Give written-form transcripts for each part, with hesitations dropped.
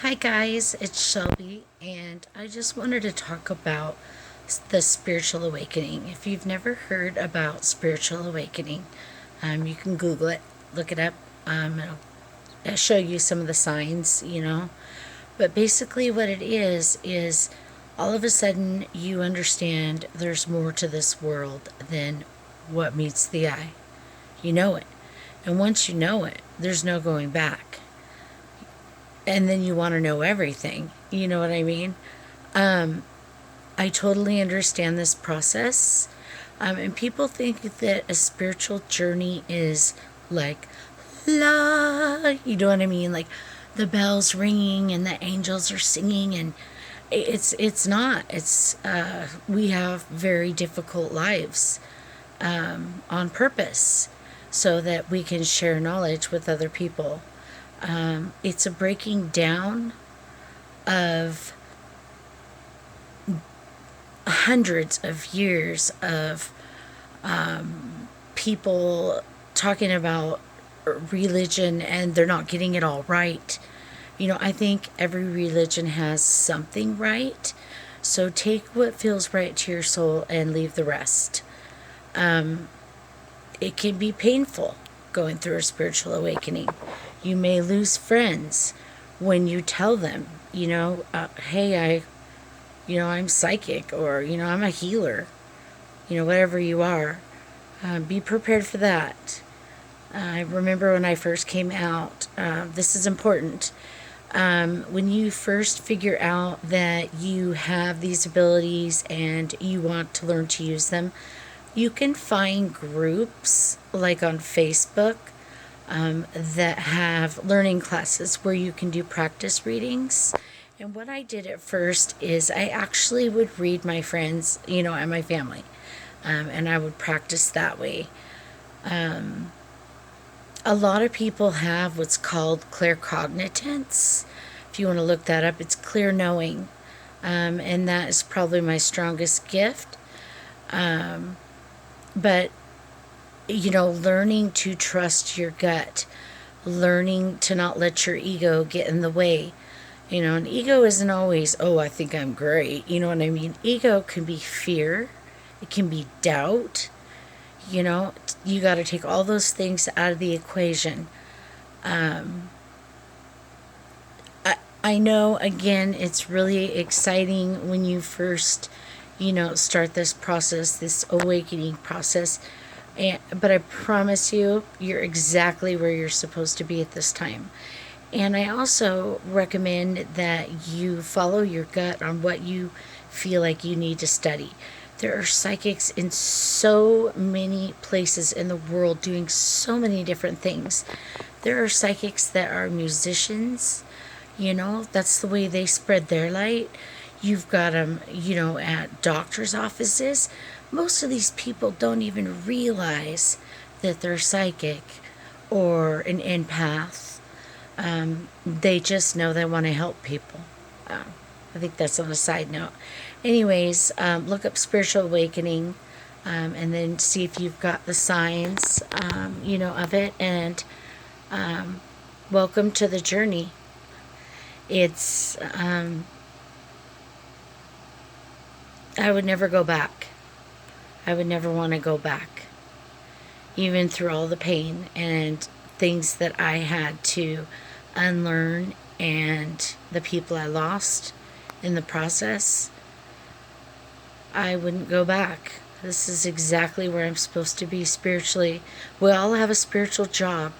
Hi guys, it's Shelby, and I just wanted to talk about the spiritual awakening. If you've never heard about spiritual awakening, you can Google it, look it up. It'll show you some of the signs. But basically, what it is all of a sudden you understand there's more to this world than what meets the eye. You know it. And once you know it, there's no going back, and then you want to know everything. You know what I mean? I totally understand this process. And people think that a spiritual journey is like, la, you know what I mean? Like the bells ringing and the angels are singing, and it's not. We have very difficult lives on purpose so that we can share knowledge with other people. It's a breaking down of hundreds of years of people talking about religion, and they're not getting it all right. I think every religion has something right. So take what feels right to your soul and leave the rest. It can be painful going through a spiritual awakening. You may lose friends when you tell them, hey, I'm psychic, or, I'm a healer, whatever you are. Be prepared for that. I remember when I first came out, this is important. When you first figure out that you have these abilities and you want to learn to use them, you can find groups like on Facebook that have learning classes where you can do practice readings. And what I did at first is I actually would read my friends, and my family, and I would practice that way. A lot of people have what's called claircognitance. If you want to look that up, it's clear knowing. And that is probably my strongest gift. But, learning to trust your gut, learning to not let your ego get in the way. And ego isn't always, oh, I think I'm great. You know what I mean? Ego can be fear, it can be doubt. You got to take all those things out of the equation. I know, again, it's really exciting when you first, start this process, this awakening process. But I promise you, you're exactly where you're supposed to be at this time. And I also recommend that you follow your gut on what you feel like you need to study. There are psychics in so many places in the world doing so many different things. There are psychics that are musicians. That's the way they spread their light. You've got them, at doctor's offices. Most of these people don't even realize that they're psychic or an empath. They just know they want to help people. I think that's on a side note. Anyways, look up spiritual awakening, and then see if you've got the signs, of it. And welcome to the journey. It's, I would never go back. I would never want to go back. Even through all the pain and things that I had to unlearn and the people I lost in the process, I wouldn't go back. This is exactly where I'm supposed to be spiritually. We all have a spiritual job.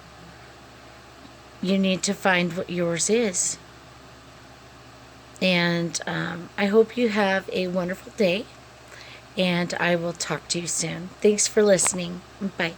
You need to find what yours is. And I hope you have a wonderful day, and I will talk to you soon. Thanks for listening. Bye.